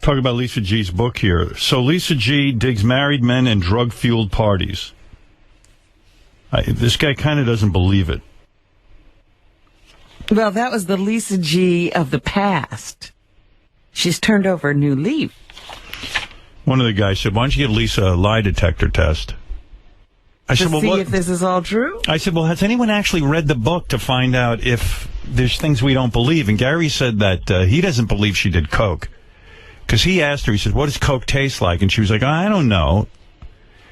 talk about Lisa G's book here. So Lisa G digs married men and drug-fueled parties. This guy kind of doesn't believe it. Well, that was the Lisa G of the past. She's turned over a new leaf. One of the guys said, why don't you give Lisa a lie detector test? I said, well, see if this is all true? I said, well, has anyone actually read the book to find out if there's things we don't believe? And Gary said that he doesn't believe she did coke. Because he asked her, he said, what does coke taste like? And she was like, I don't know.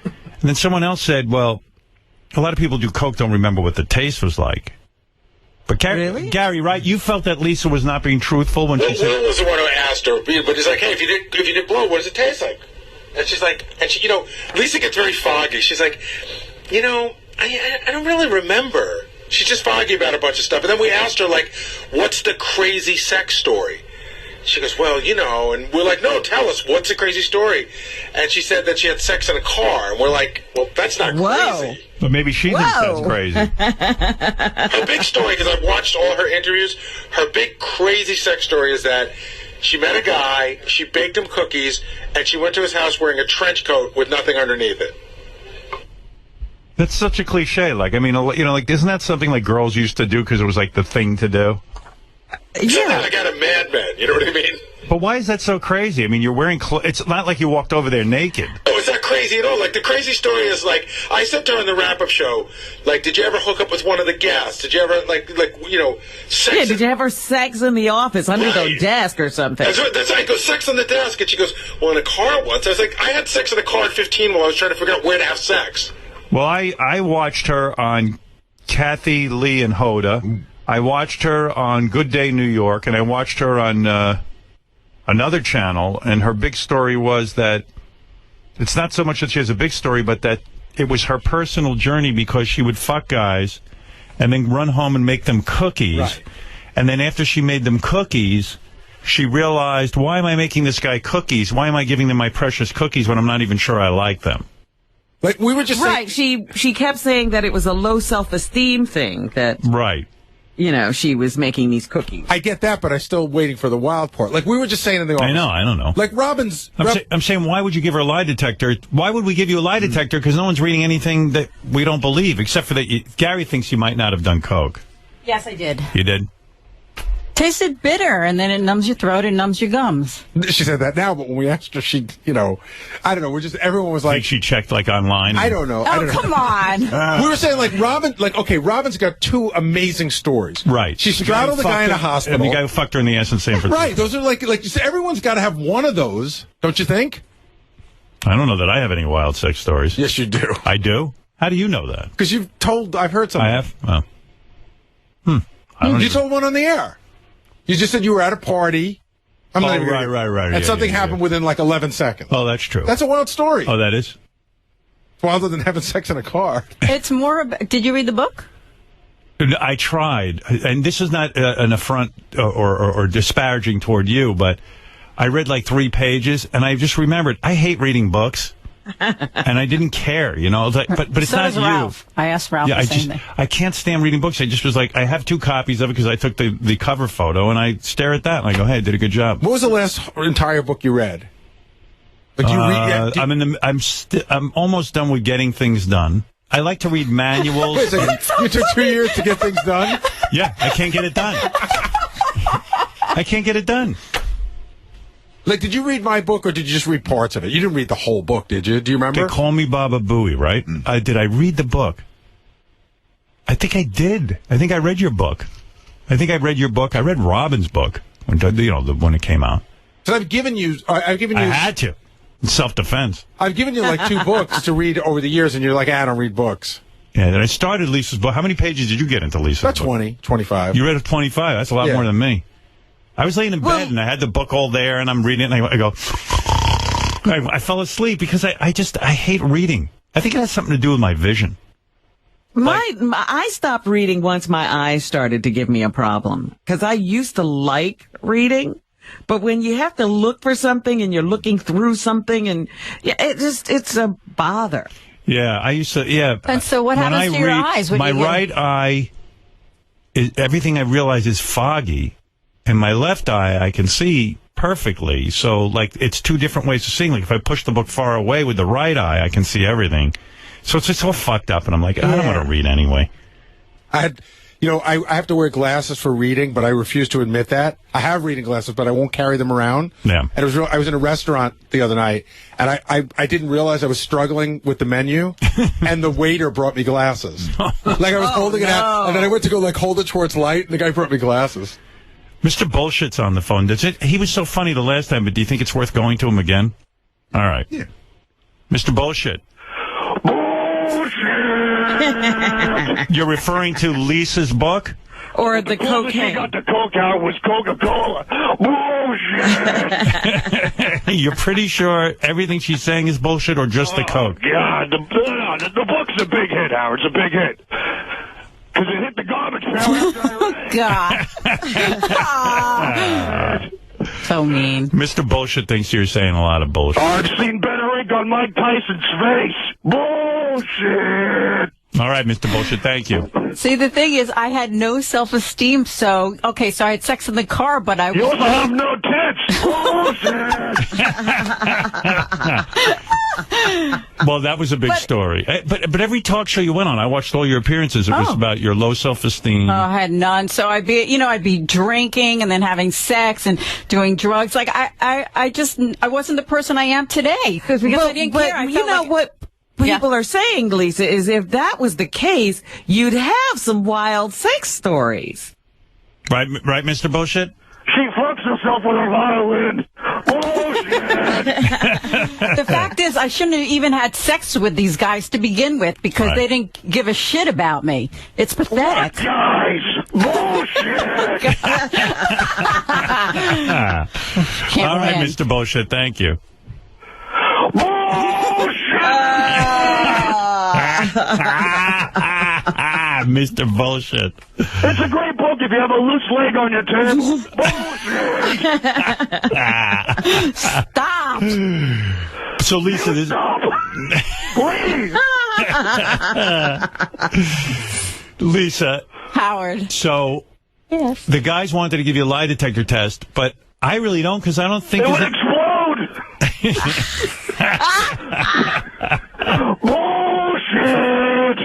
And then someone else said, well, a lot of people do coke, don't remember what the taste was like. But really? Gary, right? You felt that Lisa was not being truthful when she said... Will was the one who asked her, but he's like, hey, if you did blow, what does it taste like? And she's like, Lisa gets very foggy. She's like, I don't really remember. She's just foggy about a bunch of stuff. And then we asked her, like, what's the crazy sex story? She goes, well, and we're like, no, tell us, what's the crazy story? And she said that she had sex in a car. And we're like, well, that's not crazy. But maybe she thinks that's crazy. Her big story, because I've watched all her interviews, her big crazy sex story is that she met a guy, she baked him cookies, and she went to his house wearing a trench coat with nothing underneath it. That's such a cliche. Like, I mean, isn't that something like girls used to do because it was like the thing to do? Yeah. I got a Mad Men, you know what I mean? But why is that so crazy? I mean, you're wearing it's not like you walked over there naked. Oh, it's not crazy at all. Like, the crazy story is, like, I said to her on the wrap-up show, like, did you ever hook up with one of the guests? Did you ever, sex? Yeah, did you ever sex in the office under the desk or something? That's right. I go, sex on the desk. And she goes, well, in a car once. I was like, I had sex in a car at 15 while I was trying to figure out where to have sex. Well, I watched her on Kathy Lee and Hoda. I watched her on Good Day New York, and I watched her on another channel, and her big story was that it's not so much that she has a big story, but that it was her personal journey because she would fuck guys and then run home and make them cookies. Right. And then after she made them cookies, she realized, why am I making this guy cookies? Why am I giving them my precious cookies when I'm not even sure I like them? Like, we were just right. She kept saying that it was a low self-esteem thing that... Right. She was making these cookies. I get that, but I'm still waiting for the wild part. Like, we were just saying in the office. I don't know. Like, I'm saying, why would you give her a lie detector? Why would we give you a lie detector? Because no one's reading anything that we don't believe, except for that Gary thinks you might not have done coke. Yes, I did. You did? Tasted bitter, and then it numbs your throat and numbs your gums. She said that now, but when we asked her, she, I don't know, everyone was like... Think she checked, like, online? I don't know. Come on. We were saying, like, Robin's got two amazing stories. Right. She straddled the guy in a hospital. And the guy who fucked her in the ass in San Francisco. Right. Those are like you said, everyone's got to have one of those, don't you think? I don't know that I have any wild sex stories. Yes, you do. I do? How do you know that? Because I've heard something. I have? Oh. You told one on the air. You just said you were at a party. Right. And something happened within like 11 seconds. Oh, that's true. That's a wild story. Oh, that is? Wilder than having sex in a car. It's more about... Did you read the book? I tried. And this is not an affront or disparaging toward you, but I read like 3 pages, and I just remembered, I hate reading books. And I didn't care, but it's so not does Ralph. I asked Ralph the same thing. I can't stand reading books. I just was like, I have 2 copies of it because I took the cover photo, and I stare at that, and I go, hey, I did a good job. What was the last entire book you read? Like I'm almost done with Getting Things Done. I like to read manuals. Wait a second. You took 2 years to get things done? Yeah, I can't get it done. I can't get it done. Like, did you read my book, or did you just read parts of it? You didn't read the whole book, did you? Do you remember? They Call Me Baba Booey, right? Did I read the book? I think I did. I think I read your book. I read Robin's book, when it came out. So I've given you... I had to. Self-defense. I've given you, like, 2 books to read over the years, and you're like, I don't read books. Yeah, then I started Lisa's book. How many pages did you get into Lisa's book? About 20, 25. You read 25. That's a lot more than me. I was laying in bed, and I had the book all there, and I'm reading it, and I go... I fell asleep because I hate reading. I think it has something to do with my vision. I stopped reading once my eyes started to give me a problem. Because I used to like reading, but when you have to look for something, and you're looking through something, and it's a bother. Yeah, I used to, And so what happens to your eyes? My right eye, everything I realize is foggy. And my left eye, I can see perfectly. So, like, it's two different ways of seeing. Like, if I push the book far away with the right eye, I can see everything. So it's just all fucked up, and I'm like, I don't want to read anyway. I have to wear glasses for reading, but I refuse to admit that. I have reading glasses, but I won't carry them around. Yeah. And I was in a restaurant the other night, and I didn't realize I was struggling with the menu, and the waiter brought me glasses. Like, I was holding it out, and then I went to go, like, hold it towards light, and the guy brought me glasses. Mr. Bullshit's on the phone. He was so funny the last time, but do you think it's worth going to him again? All right. Yeah. Mr. Bullshit. You're referring to Lisa's book? Or the cocaine? She got the coke out was Coca-Cola. Bullshit. You're pretty sure everything she's saying is bullshit or just the coke? God, the book's a big hit, Howard. It's a big hit. Because it hit the garbage God. So mean. Mr. Bullshit thinks you're saying a lot of bullshit. I've seen better ink on Mike Tyson's face. Bullshit. All right, Mr. Bullshit, thank you. See, the thing is, I had no self-esteem, so I had sex in the car, but I You was... also have no tits. Bullshit. Well, that was a big story. But every talk show you went on, I watched all your appearances. It was about your low self-esteem. I had none. So I'd be drinking and then having sex and doing drugs. Like, I wasn't the person I am today. Because I didn't care. I you felt know like, what people are saying, Lisa, is if that was the case, you'd have some wild sex stories. Right, Mr. Bullshit? She fucks herself with a violin. Bullshit. The fact is, I shouldn't have even had sex with these guys to begin with because they didn't give a shit about me. It's pathetic. What guys? Bullshit. Can't All right, win. Mr. Bullshit, thank you. Mr. Bullshit. It's a great book if you have a loose leg on your table. Bullshit. Stop. So, Lisa, this... Stop. Please. Lisa, Howard. so Yes. the guys wanted to give you a lie detector test, but I really don't because I don't think... It would there's explode. Bullshit.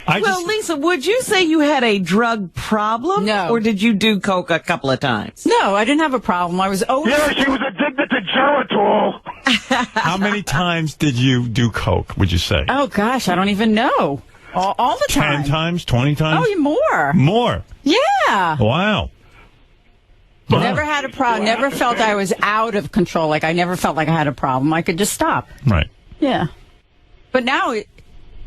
Well, Lisa, would you say you had a drug problem? No. Or did you do coke a couple of times? No, I didn't have a problem. I was over. Yeah, she was addicted to Geritol. How many times did you do coke, would you say? Oh, gosh, I don't even know. All the time. 10 times? 20 times? Oh, more. More? Yeah. Wow. Never had a problem. Never felt I was out of control. Like, I never felt like I had a problem. I could just stop. Right. Yeah. But now,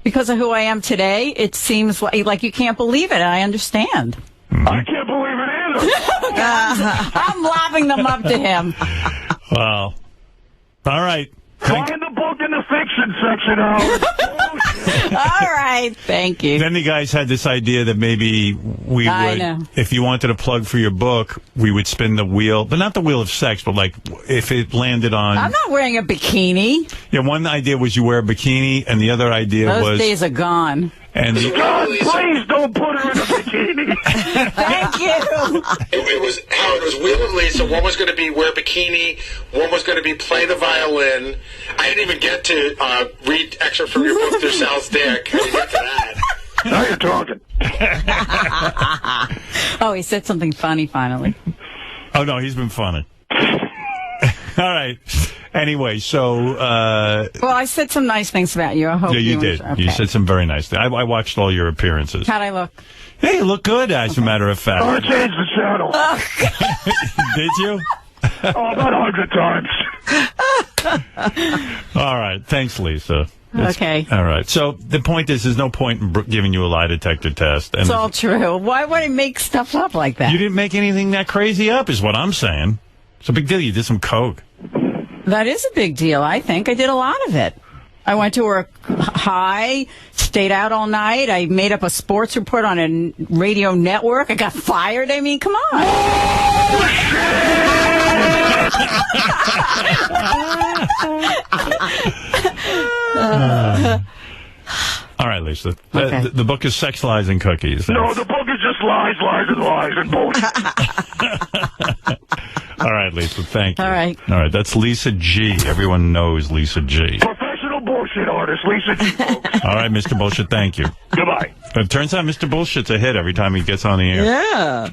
because of who I am today, it seems like you can't believe it. And I understand. I can't believe it either. I'm lobbing them up to him. Wow. All right. Find the book in the fiction section, Howard. All right. Thank you. Then the guys had this idea that maybe we I would, know. if you wanted a plug for your book, we would spin the wheel, but not the wheel of sex, but like if it landed on... I'm not wearing a bikini. Yeah, one idea was you wear a bikini, and the other idea Those was... days are gone. And God, please don't put her in a bikini. Thank you. It was how it was Will and Lisa. One was going to be wear a bikini. One was going to be play the violin. I didn't even get to read excerpt from your book through Sal's dick. I didn't get to that. Now you're talking. Oh, he said something funny finally. Oh, no, he's been funny. All right. Anyway, so... Well, I said some nice things about you. I hope yeah, you did. Okay. You said some very nice things. I watched all your appearances. How'd I look? Hey, you look good, as a matter of I fact. changed the channel. Did you? About 100 times. All right. Thanks, Lisa. Okay. All right. So the point is, there's no point in giving you a lie detector test. And It's all true. Why would I make stuff up like that? you didn't make anything that crazy up, is what I'm saying. It's a big deal. You did some coke. That is a big deal, I think. I did a lot of it. I went to work high, stayed out all night. I made up a sports report on a radio network. I got fired. I mean, come on. All right, Lisa. Okay. The book is Sex, Lies, and Cookies. No, the book is just lies, lies, and lies, and bullshit. All right, Lisa, thank you. All right. All right, that's Lisa G. Everyone knows Lisa G. Professional bullshit artist, Lisa G, folks. All right, Mr. Bullshit, thank you. Goodbye. It turns out Mr. Bullshit's a hit every time he gets on the air. Yeah.